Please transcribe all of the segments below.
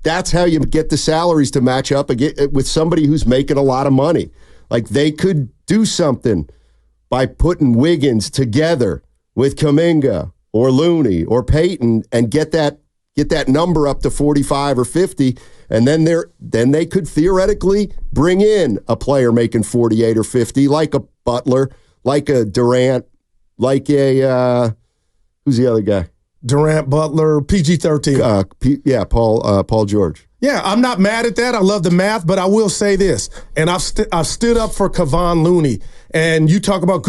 that's how you get the salaries to match up with somebody who's making a lot of money. Like, they could do something by putting Wiggins together with Kuminga or Looney or Payton and get that number up to 45 or 50, and then they could theoretically bring in a player making 48 or 50, like a Butler, like a Durant, like a who's the other guy? Durant, Butler, PG-13. Paul George. Yeah, I'm not mad at that. I love the math, but I will say this, and I've stood up for Kevon Looney. And you talk about,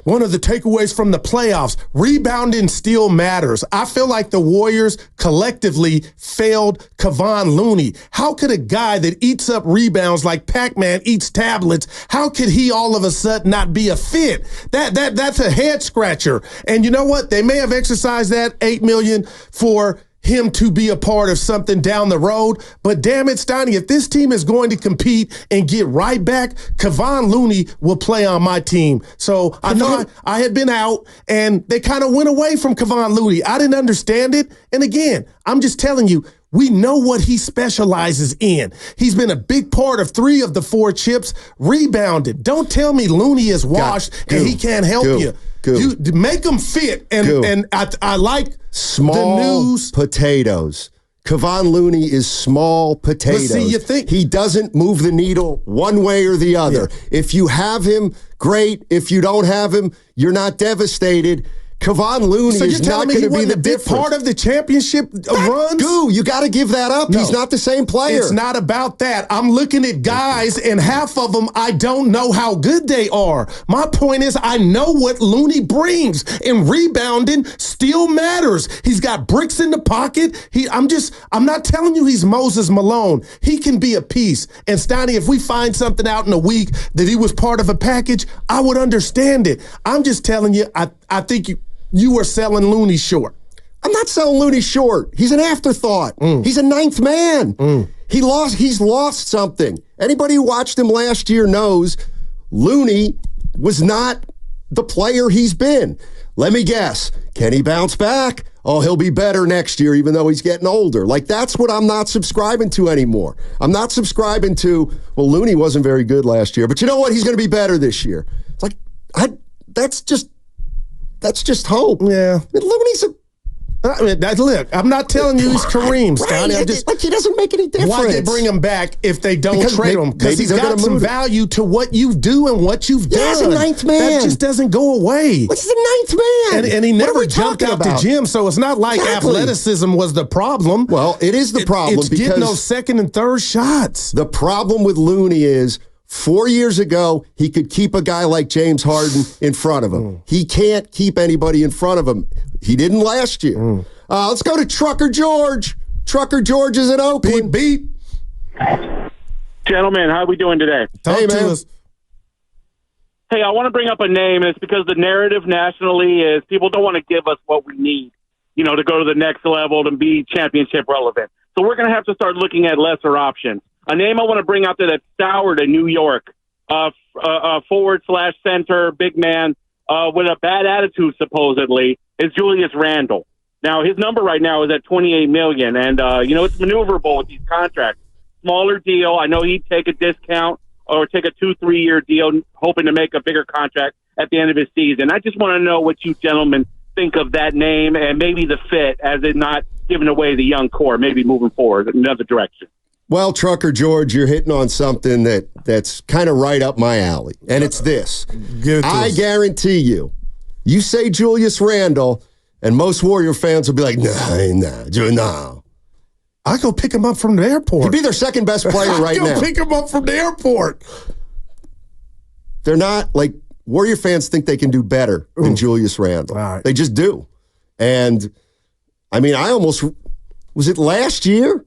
one of the takeaways from the playoffs, rebounding still matters. I feel like the Warriors collectively failed Kevon Looney. How could a guy that eats up rebounds like Pac-Man eats tablets, how could he all of a sudden not be a fit? That's a head scratcher. And you know what? They may have exercised that $8 million for him to be a part of something down the road. But damn it, Steiny, if this team is going to compete and get right back, Kevon Looney will play on my team. So I know I had been out, and they kind of went away from Kevon Looney. I didn't understand it. And again, I'm just telling you, we know what he specializes in. He's been a big part of 3 of the 4 chips, rebounded. Don't tell me Looney is washed and he can't help you. You make them fit, and I like small the news. Potatoes. Kevon Looney is small potatoes. But see, you think he doesn't move the needle one way or the other. Yeah. If you have him, great. If you don't have him, you're not devastated. Kevon Looney is not going to be the big part of the championship runs. You got to give that up. No, he's not the same player. It's not about that. I'm looking at guys, and half of them, I don't know how good they are. My point is, I know what Looney brings, and rebounding still matters. He's got bricks in the pocket. I'm not telling you he's Moses Malone. He can be a piece. And Steiny, if we find something out in a week that he was part of a package, I would understand it. I'm just telling you, I think you were selling Looney short. I'm not selling Looney short. He's an afterthought. He's a 9th man. He's lost something. Anybody who watched him last year knows Looney was not the player he's been. Let me guess. Can he bounce back? Oh, he'll be better next year, even though he's getting older. Like, that's what I'm not subscribing to anymore. I'm not subscribing to, well, Looney wasn't very good last year, but you know what? He's going to be better this year. It's like, that's just hope. Yeah. Looney's look, I'm not telling you he's Kareem, Steiny. He doesn't make any difference. Why they bring him back if they don't trade him? Because he's got some value to what you do and what you've done. He's a 9th man. That just doesn't go away. What's the 9th man? And he never jumped out the gym, so it's not like athleticism was the problem. Well, it is the problem. It's getting those second and third shots. The problem with Looney is 4 years ago, he could keep a guy like James Harden in front of him. He can't keep anybody in front of him. He didn't last year. Let's go to Trucker George. Trucker George is in Oakland. Beep. Gentlemen, how are we doing today? Talk to us. Hey, I want to bring up a name, and it's because the narrative nationally is people don't want to give us what we need, to go to the next level, to be championship relevant. So we're going to have to start looking at lesser options. A name I want to bring out there that's soured in New York, forward/center, big man, with a bad attitude, supposedly, is Julius Randle. Now, his number right now is at $28 million, and, it's maneuverable with these contracts. Smaller deal. I know he'd take a discount or take a 2-3 year deal, hoping to make a bigger contract at the end of his season. I just want to know what you gentlemen think of that name and maybe the fit, as it not giving away the young core, maybe moving forward in another direction. Well, Trucker George, you're hitting on something that's kind of right up my alley, and it's this. I guarantee you say Julius Randle, and most Warrior fans will be like, no. I go pick him up from the airport. He'd be their second best player right now. I go pick him up from the airport. They're not, like, Warrior fans think they can do better than Julius Randle. Right. They just do. And, I mean, was it last year?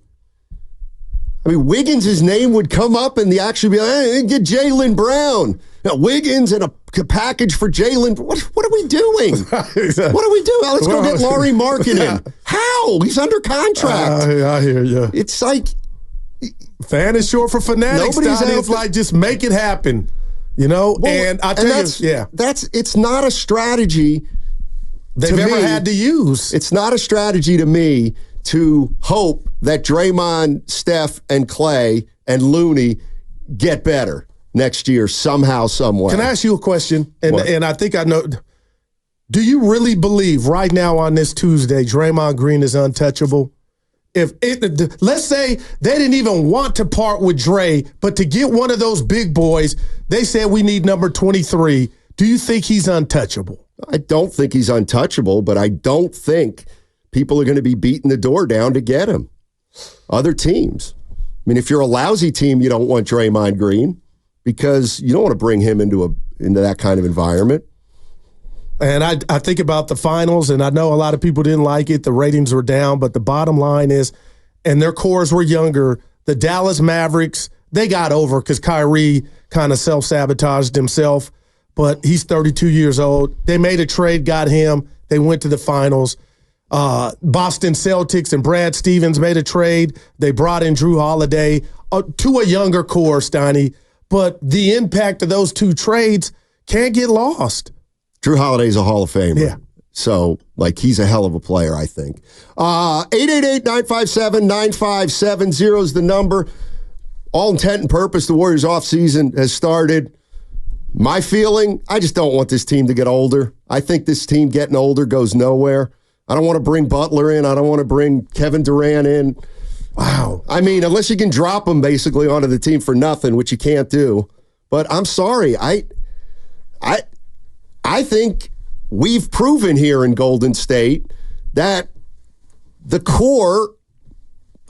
I mean, Wiggins' name would come up and the action would be like, hey, get Jaylen Brown. Now, Wiggins and a package for Jaylen. What are we doing? What are we doing? Let's go get Laurie Markkinen. How? He's under contract. I hear you. It's like... Fan is short for fanatics. It's like, just make it happen. Well, and I tell you, it's not a strategy they've ever had to use. It's not a strategy to me to hope that Draymond, Steph, and Clay and Looney get better next year somehow, some way. Can I ask you a question? And I think I know. Do you really believe right now on this Tuesday, Draymond Green is untouchable? Let's say they didn't even want to part with Dre, but to get one of those big boys, they said we need number 23. Do you think he's untouchable? I don't think he's untouchable, but I don't think people are going to be beating the door down to get him. Other teams. I mean, if you're a lousy team, you don't want Draymond Green because you don't want to bring him into that kind of environment. And I think about the finals, and I know a lot of people didn't like it. The ratings were down, but the bottom line is, and their cores were younger, the Dallas Mavericks, they got over because Kyrie kind of self-sabotaged himself, but he's 32 years old. They made a trade, got him. They went to the finals. Boston Celtics and Brad Stevens made a trade. They brought in Drew Holiday to a younger core, Steiny, but the impact of those two trades can't get lost. Drew Holiday's a Hall of Famer. Yeah. So, he's a hell of a player, I think. 888-957-9570 is the number. All intent and purpose, the Warriors offseason has started. My feeling, I just don't want this team to get older. I think this team getting older goes nowhere. I don't want to bring Butler in. I don't want to bring Kevin Durant in. Wow. I mean, unless you can drop them basically onto the team for nothing, which you can't do. But I'm sorry. I think we've proven here in Golden State that the core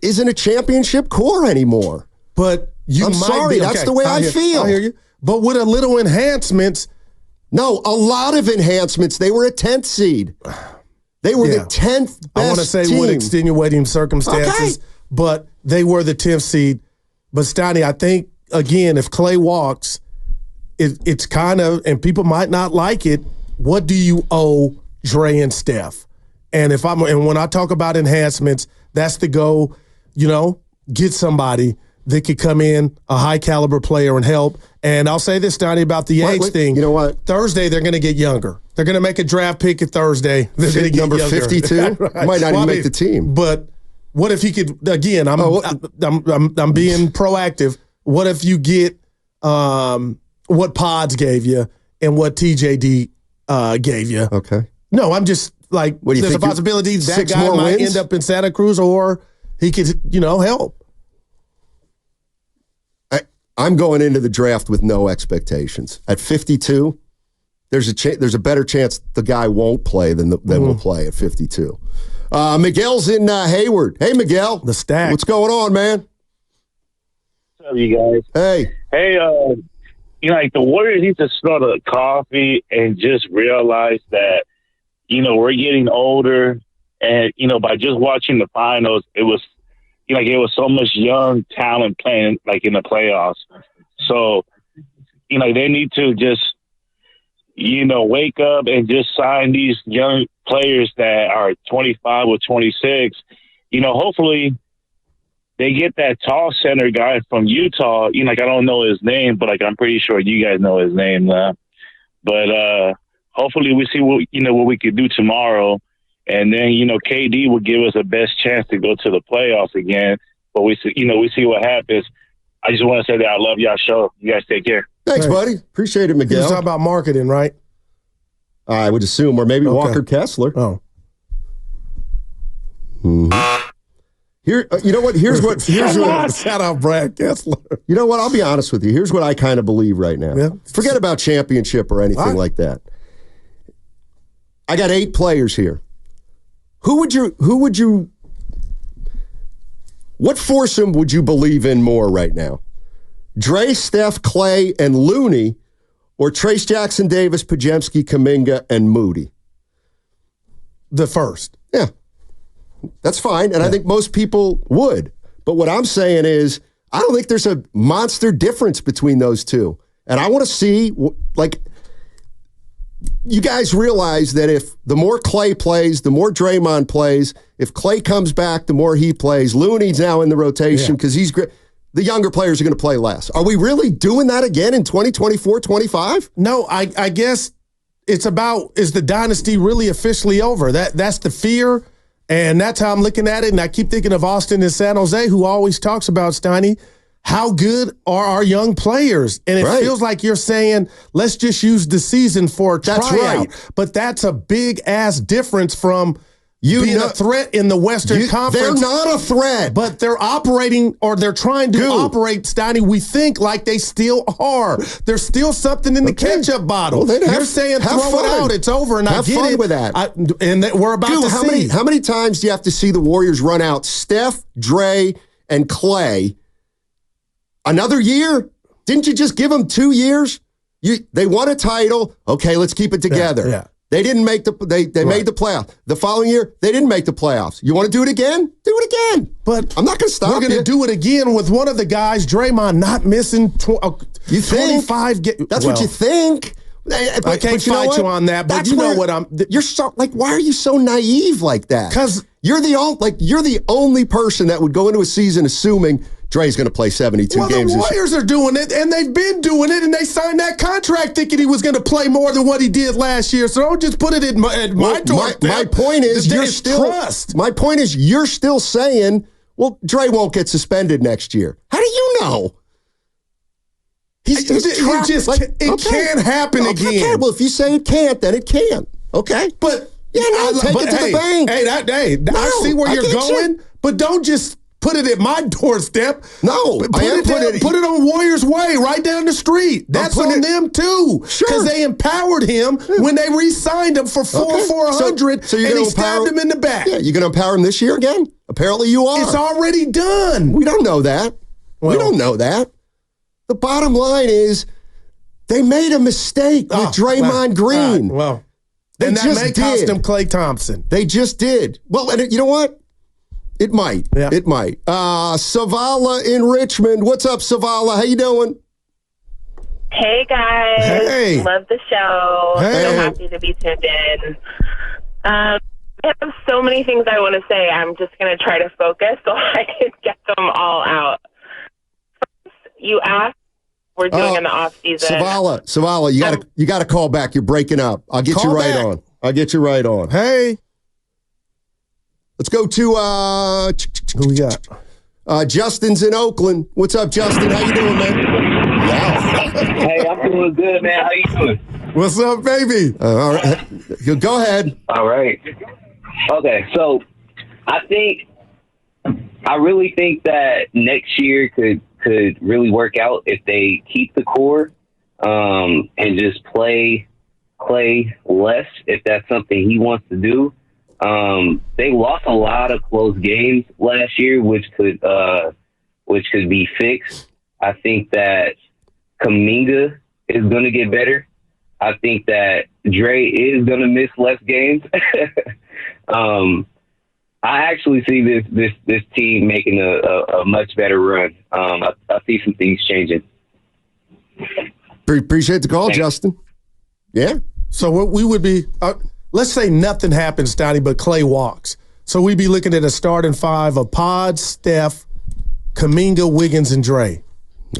isn't a championship core anymore. But I'm sorry, that's the way I feel. I hear you. But with a little enhancements. No, a lot of enhancements. They were a 10th seed. They were the 10th best I want to say team. with extenuating circumstances, but they were the 10th seed. But Steiny, I think, again, if Clay walks, it's kind of, and people might not like it, what do you owe Dre and Steph? And when I talk about enhancements, that's to go, get somebody that could come in, a high caliber player and help. And I'll say this, Steiny, about the age thing. You know what? Thursday, they're going to get younger. They're going to make a draft pick at Thursday. They're going to get number younger. 52 Right. might not even make the team. But what if he could? Again, I'm being proactive. What if you get what Pods gave you and what TJD gave you? Okay. No, I'm just like, what do you there's think, a possibility that 6 guy more might wins? end up in Santa Cruz, or he could, help. I'm going into the draft with no expectations. At 52, there's a better chance the guy won't play than will play at 52. Miguel's in Hayward. Hey, Miguel. The stack. What's going on, man? What's up, you guys? Hey. Hey, the Warriors need to start a coffee and just realize that, we're getting older. And, by just watching the finals, it was so much young talent playing, in the playoffs. So, they need to just, wake up and just sign these young players that are 25 or 26. Hopefully they get that tall center guy from Utah. I don't know his name, but, I'm pretty sure you guys know his name. But hopefully we see what we could do tomorrow. And then, KD will give us the best chance to go to the playoffs again. But we see what happens. I just want to say that I love y'all show. You guys take care. Thanks, buddy. Appreciate it, Miguel. You're talking about marketing, right? I would assume, or maybe Walker Kessler. Oh. Here, you know what? Here's what. Shout out Brad Kessler. You know what? I'll be honest with you. Here's what I kind of believe right now. Yeah. Forget about championship or anything like that. I got 8 players here. What foursome would you believe in more right now? Dre, Steph, Clay, and Looney, or Trace Jackson Davis, Pajemski, Kuminga, and Moody? The first. Yeah. That's fine, and I think most people would. But what I'm saying is, I don't think there's a monster difference between those two. And I want to see, you guys realize that if the more Clay plays, the more Draymond plays. If Clay comes back, the more he plays. Looney's now in the rotation because he's great. The younger players are going to play less. Are we really doing that again in 2024, 25? No, I guess it's about, is the dynasty really officially over? That's the fear. And that's how I'm looking at it. And I keep thinking of Austin and San Jose, who always talks about, Steiny, how good are our young players? And it feels like you're saying, let's just use the season for a tryout. Right. But that's a big-ass difference from being a threat in the Western Conference. They're not a threat. But they're operating, or they're trying to operate, Steiny, we think, like they still are. There's still something in the ketchup bottle. Well, you're saying throw it out, it's over, and I get it. Have fun with that. We're about to see. How many times do you have to see the Warriors run out Steph, Dre, and Clay? Another year? Didn't you just give them 2 years? They won a title. Okay, let's keep it together. Yeah. They didn't make they made the playoffs. The following year, they didn't make the playoffs. You want to do it again? Do it again. But I'm not going to stop. We're going to do it again with one of the guys, Draymond, not missing 25 games. That's what you think. I can't fight you on that, but you know what I'm. You're so like, why are you so naive like that? Because you're the only person that would go into a season assuming Dre's going to play 72 games. The Warriors are doing it, and they've been doing it, and they signed that contract thinking he was going to play more than what he did last year. So don't just put it at my doorstep. My point is, My point is, you're still saying, well, Dre won't get suspended next year. How do you know? It can't happen again. Okay. Well, if you say it can't, then it can't. Okay, but take it to the bank. I see where you're going, but don't just put it at my doorstep. No, put it on Warriors Way, right down the street. That's on them too, because they empowered him when they re-signed him for $400, and he stabbed him in the back. Yeah, you're going to empower him this year again? Apparently, you are. It's already done. We don't know that. We don't know that. The bottom line is they made a mistake with Draymond Green. And that may cost him Klay Thompson. They just did. Well, and you know what? It might. Yeah. It might. Savala in Richmond. What's up, Savala? How you doing? Hey, guys. Hey. Love the show. Hey. So happy to be tuned in. I have so many things I want to say. I'm just going to try to focus so I can get them all out. First, you asked we're doing in the off season. Savala, you got to call back. You're breaking up. I'll get you right on. I'll get you right on. Hey. Let's go to who we got? Justin's in Oakland. What's up, Justin? How you doing, man? Wow. Hey, I'm doing good, man. How you doing? What's up, baby? All right. Go ahead. All right. Okay, so I really think that next year could really work out if they keep the core and just play less, if that's something he wants to do. They lost a lot of close games last year, which could be fixed. I think that Kuminga is going to get better. I think that Dre is going to miss less games. I actually see this team making a much better run. I see some things changing. Appreciate the call, Justin. Yeah. So what we would be, let's say nothing happens, Steiny, but Klay walks. So we'd be looking at a starting five of Pod, Steph, Kuminga, Wiggins, and Dre.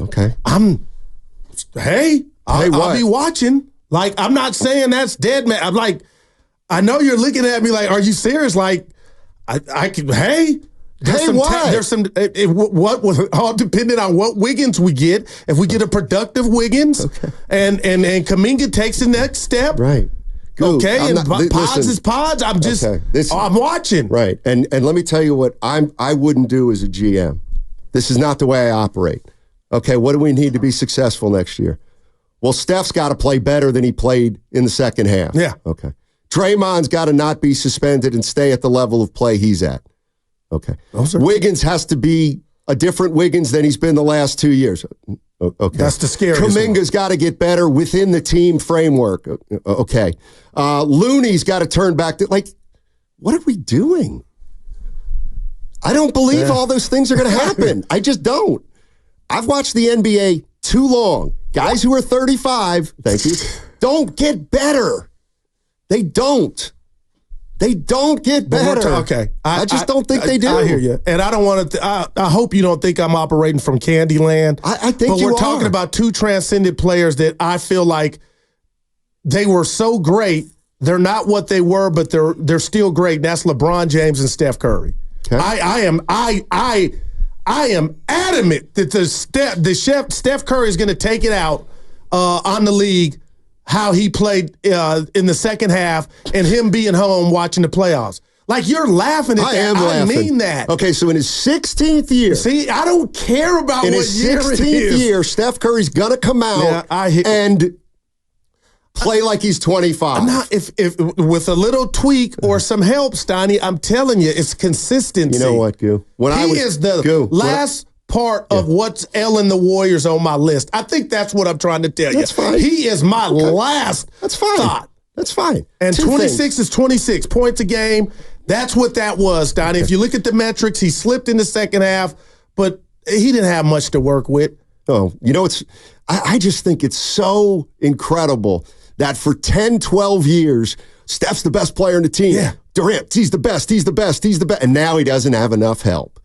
Okay. I'll be watching. Like, I'm not saying that's dead, man. I'm like, I know you're looking at me like, are you serious? Like, I can, there's some, what was all dependent on what Wiggins we get. If we get a productive Wiggins and Kuminga takes the next step. Right. Good. Okay. Pods is pods. I'm watching. Right. And let me tell you what I wouldn't do as a GM. This is not the way I operate. Okay. What do we need to be successful next year? Well, Steph's got to play better than he played in the second half. Yeah. Okay. Draymond's got to not be suspended and stay at the level of play he's at. Okay. Wiggins has to be a different Wiggins than he's been the last 2 years. Okay. That's the scariest Kuminga's got to get better within the team framework. Okay. Looney's got to turn back to, what are we doing? I don't believe all those things are going to happen. I just don't. I've watched the NBA too long. Guys who are 35, thank you, don't get better. They don't. They don't get better. Okay. I just don't think they do. I hear you. And I don't want to, I hope you don't think I'm operating from Candyland. I think you are. But we're talking about two transcendent players that I feel like they were so great They're not what they were, but they're still great. And that's LeBron James and Steph Curry. Okay. I am adamant that Steph Curry is going to take it out on the league, how he played in the second half, and him being home watching the playoffs. Like, you're laughing at that. I am laughing. I mean that. Okay, so in his 16th year. See, I don't care about in what his year it 16th is. year, Steph Curry's going to come out and play like he's 25. If with a little tweak or some help, Steiny, I'm telling you, it's consistency. You know what, Goo? He is the last part of what's ailing the Warriors on my list. I think that's what I'm trying to tell you. That's fine. He is my last thought. That's fine. And 26 is 26 points a game. That's what that was, Donnie. If you look at the metrics, he slipped in the second half, but he didn't have much to work with. Oh, I just think it's so incredible that for 10, 12 years, Steph's the best player in the team. Yeah. Durant, he's the best. And now he doesn't have enough help.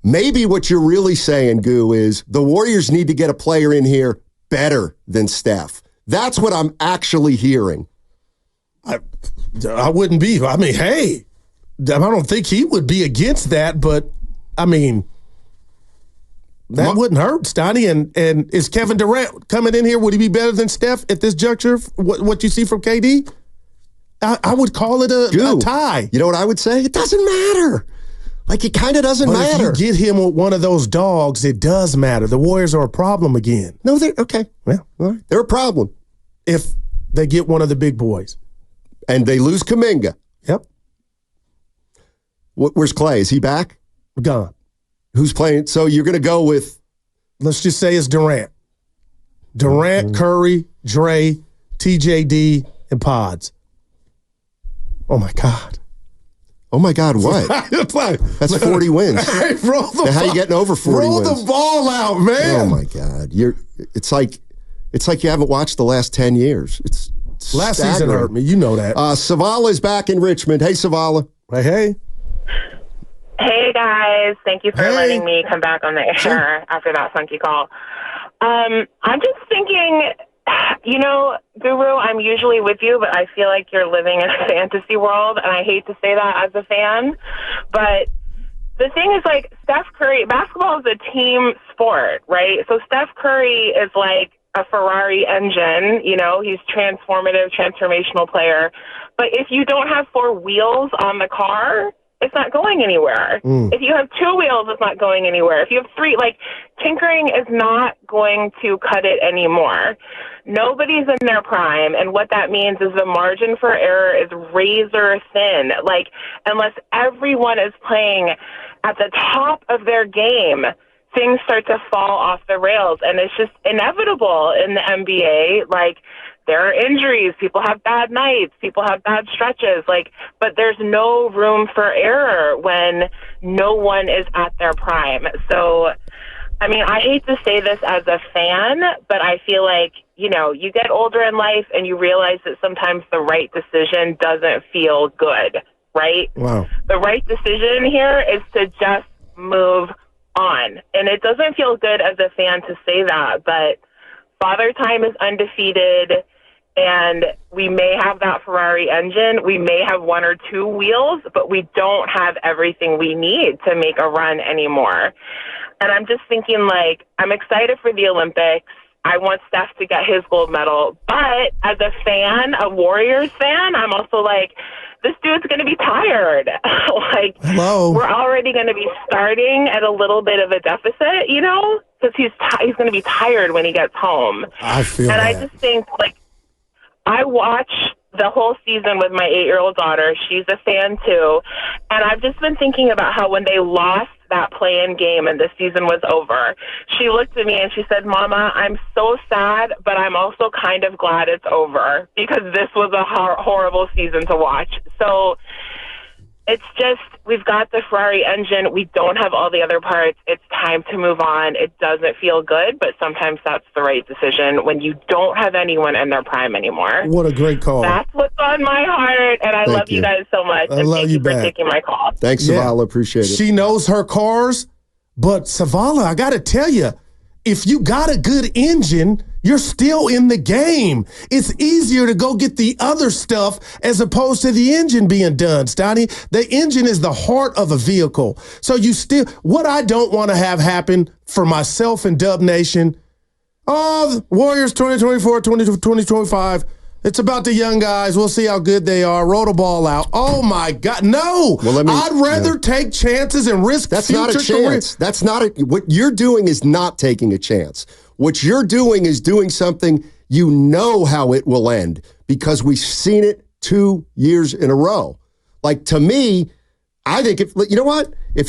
Maybe what you're really saying, Goo, is the Warriors need to get a player in here better than Steph. That's what I'm actually hearing. I wouldn't be. I mean, hey, I don't think he would be against that, but I mean, that wouldn't hurt, Steiny. And is Kevin Durant coming in here? Would he be better than Steph at this juncture? What you see from KD? I would call it a tie. You know what I would say? It doesn't matter. Like, it kind of doesn't matter. If you get him with one of those dogs, it does matter. The Warriors are a problem again. No, they're okay. Yeah, all right. They're a problem if they get one of the big boys. And they lose Kuminga. Yep. Where's Clay? Is he back? Gone. Who's playing? So you're going to go with... Let's just say it's Durant. Durant, Curry, Dre, TJD, and Pods. Oh, my God. Oh, my God, what? That's 40 wins. Hey, how you getting over 40 wins? Roll the ball out, man. Oh, my God. It's like you haven't watched the last 10 years. It's last season hurt me. You know that. Savala's back in Richmond. Hey, Savala. Hey. Hey, guys. Thank you for letting me come back on the air after that funky call. I'm just thinking, Guru, I'm usually with you, but I feel like you're living in a fantasy world, and I hate to say that as a fan. But the thing is, like, Steph Curry, basketball is a team sport, right? So Steph Curry is like a Ferrari engine, he's transformational player. But if you don't have four wheels on the car, it's not going anywhere. If you have two wheels, it's not going anywhere. If you have three, tinkering is not going to cut it anymore. Nobody's in their prime, and what that means is the margin for error is razor thin. Unless everyone is playing at the top of their game, things start to fall off the rails, and it's just inevitable in the NBA. There are injuries, people have bad nights, people have bad stretches, but there's no room for error when no one is at their prime. So, I mean, I hate to say this as a fan, but I feel like, you get older in life and you realize that sometimes the right decision doesn't feel good, right? Wow. The right decision here is to just move on. And it doesn't feel good as a fan to say that, but Father Time is undefeated, and we may have that Ferrari engine. We may have one or two wheels, but we don't have everything we need to make a run anymore. And I'm just thinking, I'm excited for the Olympics. I want Steph to get his gold medal. But as a fan, a Warriors fan, I'm also this dude's going to be tired. Hello. We're already going to be starting at a little bit of a deficit, because he's going to be tired when he gets home. I feel and that. I just think, I watch the whole season with my 8-year-old daughter. She's a fan too. And I've just been thinking about how when they lost that play-in game and the season was over, she looked at me and she said, Mama, I'm so sad, but I'm also kind of glad it's over because this was a horrible season to watch. So it's just, we've got the Ferrari engine. We don't have all the other parts. It's time to move on. It doesn't feel good, but sometimes that's the right decision when you don't have anyone in their prime anymore. What a great call. That's what's on my heart, and I love you guys so much. I love you for back. taking my call. Thanks, Savala. Appreciate it. She knows her cars, but Savala, I got to tell you, if you got a good engine, you're still in the game. It's easier to go get the other stuff as opposed to the engine being done, Steiny. The engine is the heart of a vehicle. So what I don't want to have happen for myself and Dub Nation, the Warriors 2024, 2025, it's about the young guys. We'll see how good they are. Roll the ball out. Oh, my God. No. Well, I'd rather take chances and risk That's future not a chance. career. That's not what you're doing is not taking a chance. What you're doing is doing something you know how it will end because we've seen it 2 years in a row. Like, to me, I think you know what? If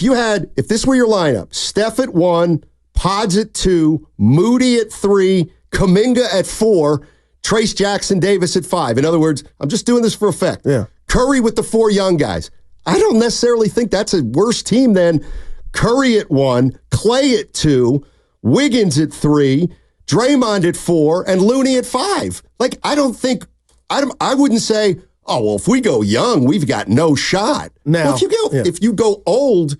this were your lineup, Steph at 1, Pods at 2, Moody at 3, Kuminga at 4, Trace Jackson Davis at 5. In other words, I'm just doing this for effect. Yeah. Curry with the 4 young guys. I don't necessarily think that's a worse team than Curry at 1, Clay at 2, Wiggins at 3, Draymond at 4, and Looney at 5. Like, I wouldn't say, oh, well, if we go young, we've got no shot. Now, if you go old,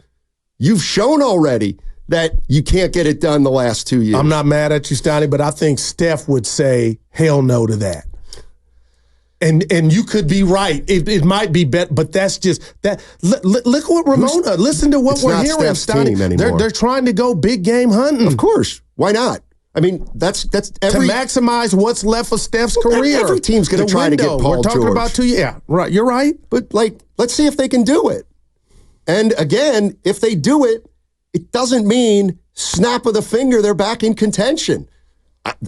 you've shown already that you can't get it done the last 2 years. I'm not mad at you, Steiny, but I think Steph would say hell no to that. And you could be right. It might be better, but that's just that. Look what Ramona. Listen to what we're hearing, Steiny. They're trying to go big game hunting. Of course. Why not? I mean, that's to maximize what's left of Steph's career. Every team's going to try to get Paul George. We're talking about 2 years. Yeah, right. You're right. But, let's see if they can do it. And, again, if they do it, it doesn't mean snap of the finger they're back in contention.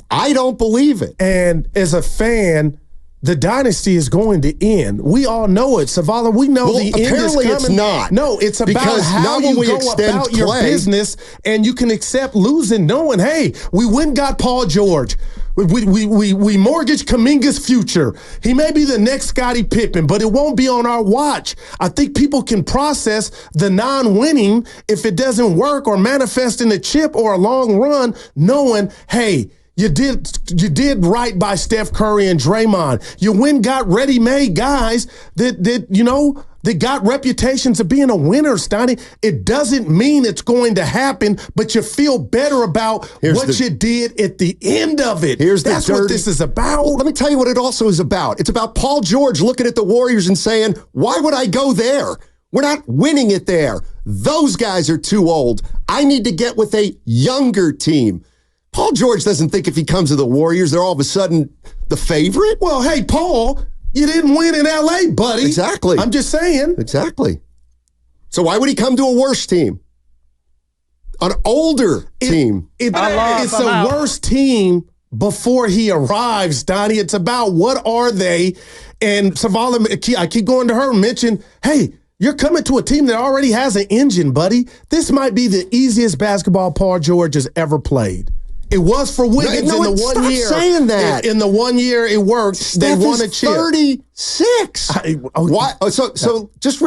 I don't believe it. And as a fan, the dynasty is going to end. We all know it. Savala, we know the end is coming. Apparently it's not. No, it's about how you go about your business, and you can accept losing knowing, hey, we went and got Paul George. We mortgaged Kuminga's future. He may be the next Scottie Pippen, but it won't be on our watch. I think people can process the non-winning if it doesn't work or manifest in a chip or a long run, knowing, hey, you did right by Steph Curry and Draymond. You got ready-made guys that got reputations of being a winner, Steiny. It doesn't mean it's going to happen, but you feel better about what you did at the end of it. That's what this is about. Well, let me tell you what it also is about. It's about Paul George looking at the Warriors and saying, why would I go there? We're not winning it there. Those guys are too old. I need to get with a younger team. Paul George doesn't think if he comes to the Warriors, they're all of a sudden the favorite. Well, hey, Paul, you didn't win in L.A., buddy. Exactly. I'm just saying. Exactly. So why would he come to a worse team? An older team. It's a worse team before he arrives, Donnie. It's about what are they? And Savala, I keep going to her, mention, hey, you're coming to a team that already has an engine, buddy. This might be the easiest basketball Paul George has ever played. It was for Wiggins in the 1 year. Stop saying that. In the 1 year it worked. Steph they won a chip. 36. Why? So just